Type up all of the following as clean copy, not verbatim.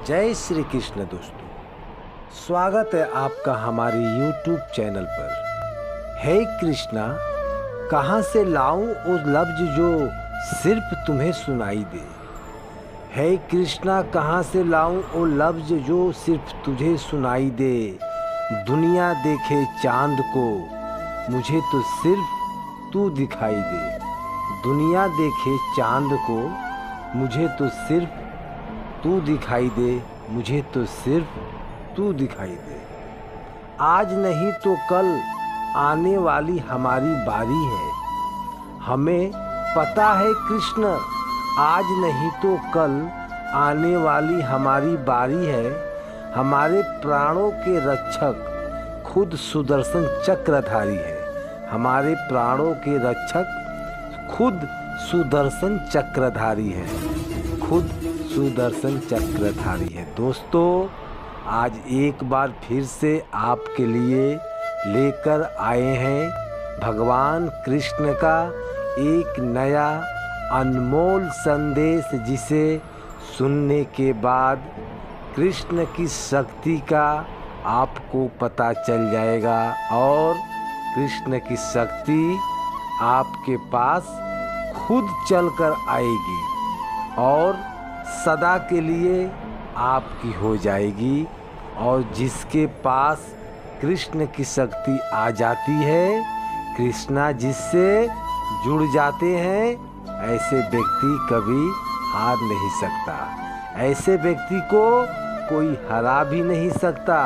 जय श्री कृष्ण दोस्तों, स्वागत है आपका हमारे YouTube चैनल पर। हे कृष्णा, कहाँ से लाऊं वो लफ्ज जो सिर्फ तुम्हें सुनाई दे। हे कृष्णा, कहाँ से लाऊं वो लफ्ज जो सिर्फ तुझे सुनाई दे। दुनिया देखे चांद को, मुझे तो सिर्फ तू दिखाई दे। दुनिया देखे चांद को, मुझे तो सिर्फ तू दिखाई दे। मुझे तो सिर्फ तू दिखाई दे। आज नहीं तो कल आने वाली हमारी बारी है। हमें पता है कृष्ण, आज नहीं तो कल आने वाली हमारी बारी है। हमारे प्राणों के रक्षक खुद सुदर्शन चक्रधारी है। हमारे प्राणों के रक्षक खुद सुदर्शन चक्रधारी है। खुद सुदर्शन चक्रधारी है। दोस्तों, आज एक बार फिर से आपके लिए लेकर आए हैं भगवान कृष्ण का एक नया अनमोल संदेश, जिसे सुनने के बाद कृष्ण की शक्ति का आपको पता चल जाएगा और कृष्ण की शक्ति आपके पास खुद चलकर आएगी और सदा के लिए आपकी हो जाएगी। और जिसके पास कृष्ण की शक्ति आ जाती है, कृष्णा जिससे जुड़ जाते हैं, ऐसे व्यक्ति कभी हार नहीं सकता। ऐसे व्यक्ति को कोई हरा भी नहीं सकता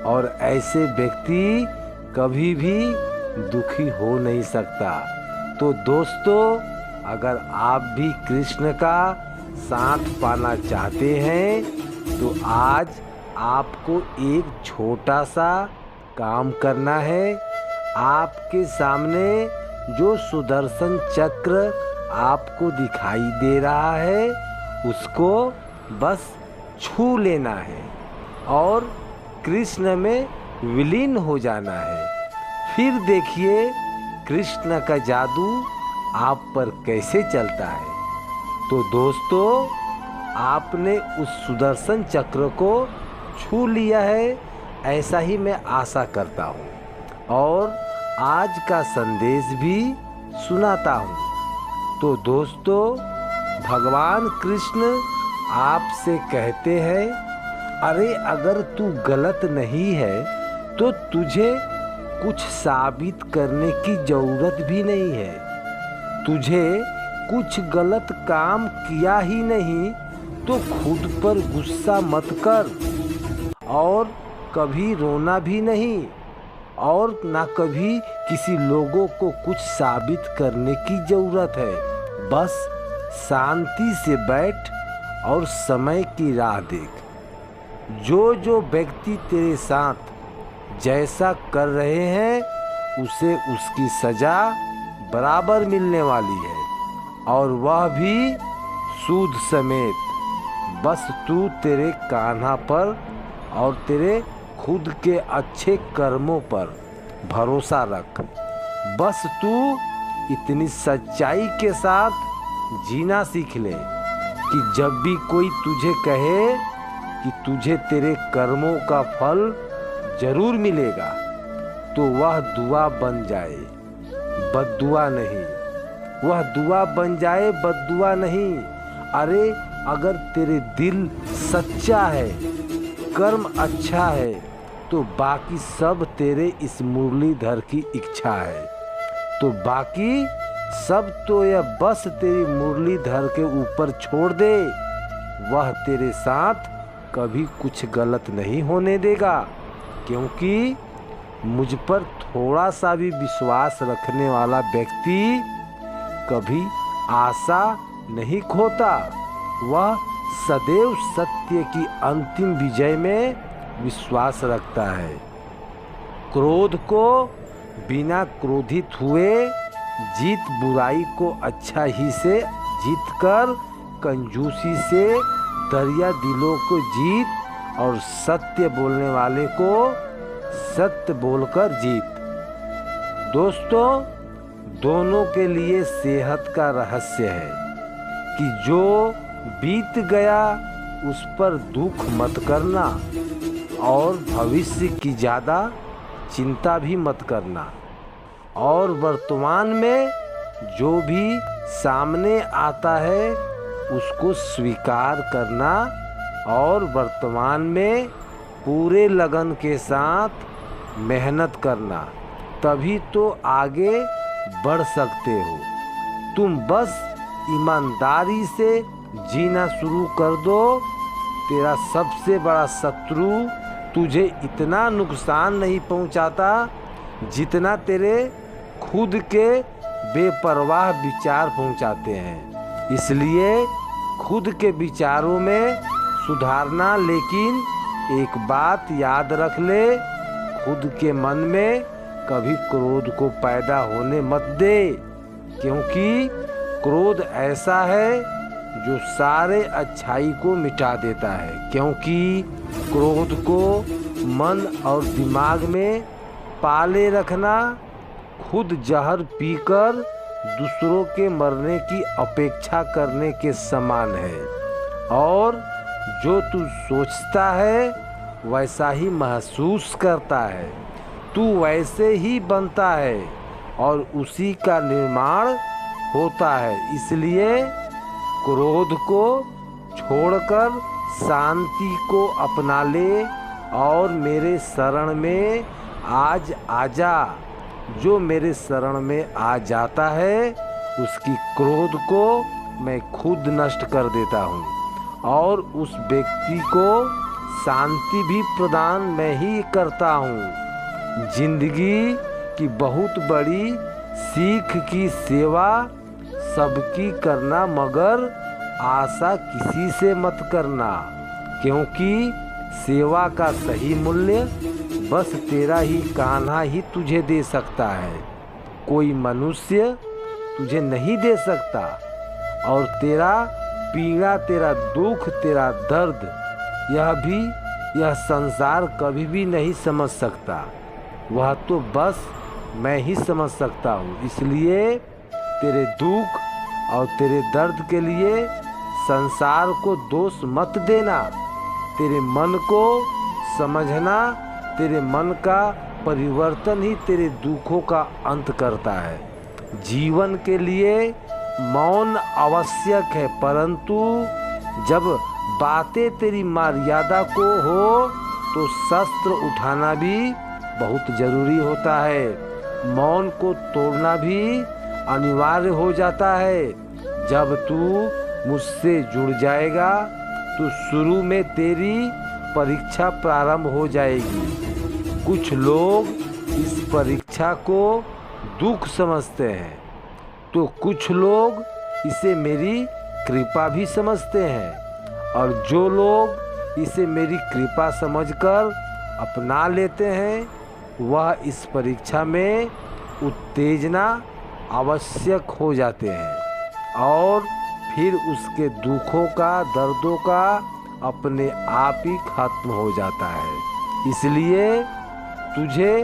और ऐसे व्यक्ति कभी भी दुखी हो नहीं सकता। तो दोस्तों, अगर आप भी कृष्ण का साथ पाना चाहते हैं तो आज आपको एक छोटा सा काम करना है। आपके सामने जो सुदर्शन चक्र आपको दिखाई दे रहा है, उसको बस छू लेना है और कृष्ण में विलीन हो जाना है। फिर देखिए कृष्ण का जादू आप पर कैसे चलता है। तो दोस्तों, आपने उस सुदर्शन चक्र को छू लिया है, ऐसा ही मैं आशा करता हूँ और आज का संदेश भी सुनाता हूँ। तो दोस्तों, भगवान कृष्ण आपसे कहते हैं, अरे अगर तू गलत नहीं है तो तुझे कुछ साबित करने की ज़रूरत भी नहीं है। तुझे कुछ गलत काम किया ही नहीं तो खुद पर गुस्सा मत कर और कभी रोना भी नहीं और ना कभी किसी लोगों को कुछ साबित करने की ज़रूरत है। बस शांति से बैठ और समय की राह देख। जो व्यक्ति तेरे साथ जैसा कर रहे हैं, उसे उसकी सज़ा बराबर मिलने वाली है और वह भी सूद समेत। बस तू तेरे कान्हा पर और तेरे खुद के अच्छे कर्मों पर भरोसा रख। बस तू इतनी सच्चाई के साथ जीना सीख ले कि जब भी कोई तुझे कहे कि तुझे तेरे कर्मों का फल जरूर मिलेगा, तो वह दुआ बन जाए, बद्दुआ नहीं। वह दुआ बन जाए, बद्दुआ नहीं। अरे अगर तेरे दिल सच्चा है, कर्म अच्छा है, तो बाकी सब तेरे इस मुरलीधर की इच्छा है। तो बाकी सब तो यह बस तेरी मुरलीधर के ऊपर छोड़ दे। वह तेरे साथ कभी कुछ गलत नहीं होने देगा, क्योंकि मुझ पर थोड़ा सा भी विश्वास रखने वाला व्यक्ति कभी आशा नहीं खोता। वह सदैव सत्य की अंतिम विजय में विश्वास रखता है। क्रोध को बिना क्रोधित हुए जीत, बुराई को अच्छा ही से जीत कर, कंजूसी से दरिया दिलों को जीत और सत्य बोलने वाले को सत्य बोलकर जीत। दोस्तों, दोनों के लिए सेहत का रहस्य है कि जो बीत गया उस पर दुख मत करना और भविष्य की ज़्यादा चिंता भी मत करना। और वर्तमान में जो भी सामने आता है उसको स्वीकार करना और वर्तमान में पूरे लगन के साथ मेहनत करना, तभी तो आगे बढ़ सकते हो। तुम बस ईमानदारी से जीना शुरू कर दो। तेरा सबसे बड़ा शत्रु तुझे इतना नुकसान नहीं पहुंचाता जितना तेरे खुद के बेपरवाह विचार पहुंचाते हैं। इसलिए खुद के विचारों में सुधारना, लेकिन एक बात याद रख ले, खुद के मन में कभी क्रोध को पैदा होने मत दे, क्योंकि क्रोध ऐसा है जो सारे अच्छाई को मिटा देता है। क्योंकि क्रोध को मन और दिमाग में पाले रखना खुद जहर पीकर दूसरों के मरने की अपेक्षा करने के समान है। और जो तू सोचता है वैसा ही महसूस करता है, तू वैसे ही बनता है और उसी का निर्माण होता है। इसलिए क्रोध को छोड़कर शांति को अपना ले और मेरे शरण में आज आजा। जो मेरे शरण में आ जाता है उसकी क्रोध को मैं खुद नष्ट कर देता हूँ और उस व्यक्ति को शांति भी प्रदान मैं ही करता हूँ। जिंदगी की बहुत बड़ी सीख की सेवा सबकी करना, मगर आशा किसी से मत करना, क्योंकि सेवा का सही मूल्य बस तेरा ही कान्हा ही तुझे दे सकता है। कोई मनुष्य तुझे नहीं दे सकता। और तेरा पीड़ा, तेरा दुख, तेरा दर्द यह संसार कभी भी नहीं समझ सकता। वह तो बस मैं ही समझ सकता हूँ। इसलिए तेरे दुख और तेरे दर्द के लिए संसार को दोष मत देना। तेरे मन को समझना, तेरे मन का परिवर्तन ही तेरे दुखों का अंत करता है। जीवन के लिए मौन आवश्यक है, परंतु जब बातें तेरी मर्यादा को हो तो शस्त्र उठाना भी बहुत जरूरी होता है। मौन को तोड़ना भी अनिवार्य हो जाता है। जब तू मुझसे जुड़ जाएगा तो शुरू में तेरी परीक्षा प्रारंभ हो जाएगी। कुछ लोग इस परीक्षा को दुख समझते हैं तो कुछ लोग इसे मेरी कृपा भी समझते हैं, और जो लोग इसे मेरी कृपा समझकर अपना लेते हैं वह इस परीक्षा में उत्तेजना आवश्यक हो जाते हैं और फिर उसके दुखों का, दर्दों का अपने आप ही खत्म हो जाता है। इसलिए तुझे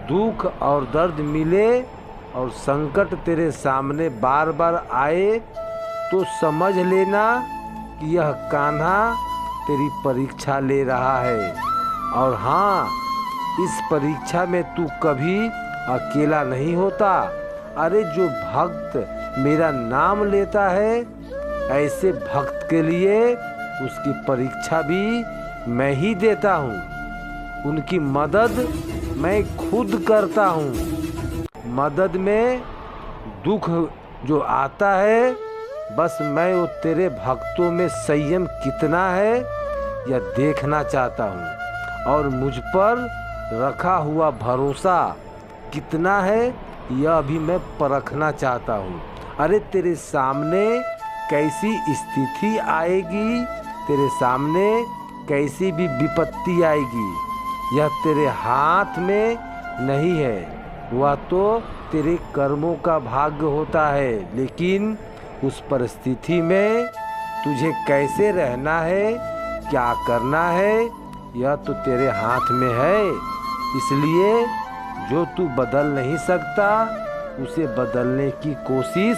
दुख और दर्द मिले और संकट तेरे सामने बार बार आए तो समझ लेना कि यह कान्हा तेरी परीक्षा ले रहा है। और हाँ, इस परीक्षा में तू कभी अकेला नहीं होता। अरे जो भक्त मेरा नाम लेता है, ऐसे भक्त के लिए उसकी परीक्षा भी मैं ही देता हूँ। उनकी मदद मैं खुद करता हूँ। मदद में दुख जो आता है, बस मैं वो तेरे भक्तों में संयम कितना है यह देखना चाहता हूँ, और मुझ पर रखा हुआ भरोसा कितना है यह भी मैं परखना चाहता हूँ। अरे तेरे सामने कैसी स्थिति आएगी, तेरे सामने कैसी भी विपत्ति आएगी, यह तेरे हाथ में नहीं है। वह तो तेरे कर्मों का भाग्य होता है, लेकिन उस परिस्थिति में तुझे कैसे रहना है, क्या करना है, यह तो तेरे हाथ में है। इसलिए जो तू बदल नहीं सकता उसे बदलने की कोशिश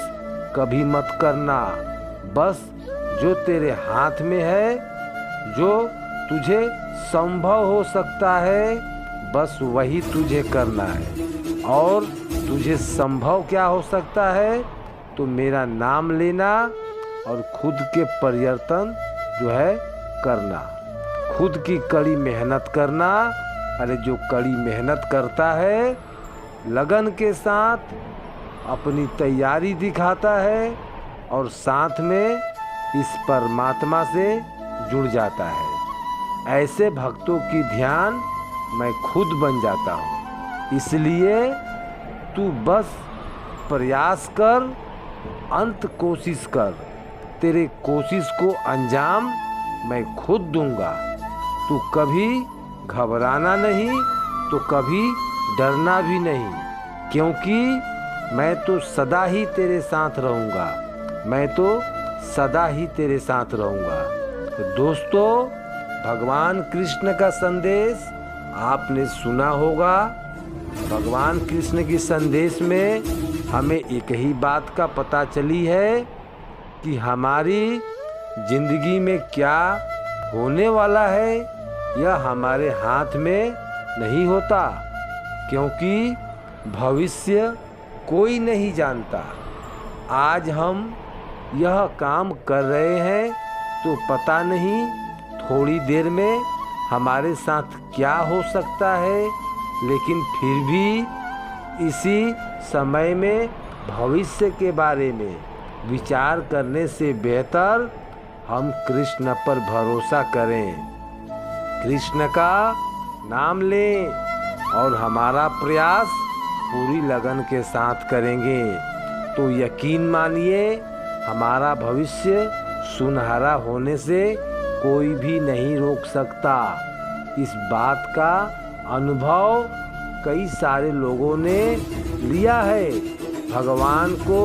कभी मत करना। बस जो तेरे हाथ में है जो तुझे संभव हो सकता है, बस वही तुझे करना है। और तुझे संभव क्या हो सकता है? तो मेरा नाम लेना और खुद के परिवर्तन जो है करना, खुद की कड़ी मेहनत करना। अरे जो कड़ी मेहनत करता है, लगन के साथ अपनी तैयारी दिखाता है और साथ में इस परमात्मा से जुड़ जाता है, ऐसे भक्तों की ध्यान मैं खुद बन जाता हूँ। इसलिए तू बस प्रयास कर, अंत कोशिश कर, तेरे कोशिश को अंजाम मैं खुद दूंगा। तू कभी घबराना नहीं, तो कभी डरना भी नहीं, क्योंकि मैं तो सदा ही तेरे साथ रहूँगा, मैं तो सदा ही तेरे साथ रहूँगा। तो दोस्तों, भगवान कृष्ण का संदेश आपने सुना होगा। भगवान कृष्ण के संदेश में हमें एक ही बात का पता चली है कि हमारी जिंदगी में क्या होने वाला है यह हमारे हाथ में नहीं होता, क्योंकि भविष्य कोई नहीं जानता। आज हम यह काम कर रहे हैं तो पता नहीं थोड़ी देर में हमारे साथ क्या हो सकता है, लेकिन फिर भी इसी समय में भविष्य के बारे में विचार करने से बेहतर हम कृष्ण पर भरोसा करें, कृष्ण का नाम लें और हमारा प्रयास पूरी लगन के साथ करेंगे तो यकीन मानिए हमारा भविष्य सुनहरा होने से कोई भी नहीं रोक सकता। इस बात का अनुभव कई सारे लोगों ने लिया है। भगवान को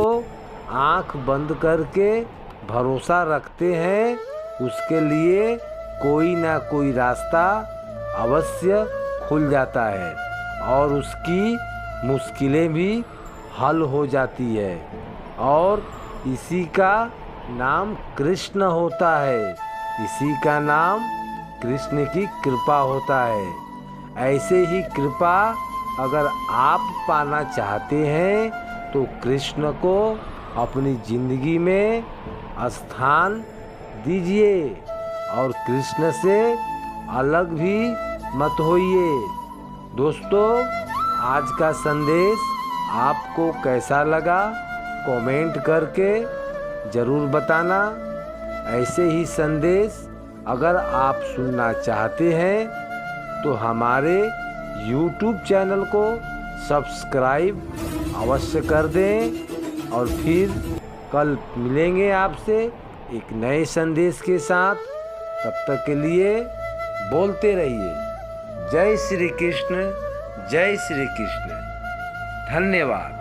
आंख बंद करके भरोसा रखते हैं, उसके लिए कोई ना कोई रास्ता अवश्य खुल जाता है और उसकी मुश्किलें भी हल हो जाती है, और इसी का नाम कृष्ण होता है, इसी का नाम कृष्ण की कृपा होता है। ऐसे ही कृपा अगर आप पाना चाहते हैं तो कृष्ण को अपनी जिंदगी में स्थान दीजिए और कृष्ण से अलग भी मत होइए। दोस्तों, आज का संदेश आपको कैसा लगा कमेंट करके ज़रूर बताना। ऐसे ही संदेश अगर आप सुनना चाहते हैं तो हमारे YouTube चैनल को सब्सक्राइब अवश्य कर दें, और फिर कल मिलेंगे आपसे एक नए संदेश के साथ। तब तक के लिए बोलते रहिए जय श्री कृष्ण, जय श्री कृष्ण। धन्यवाद।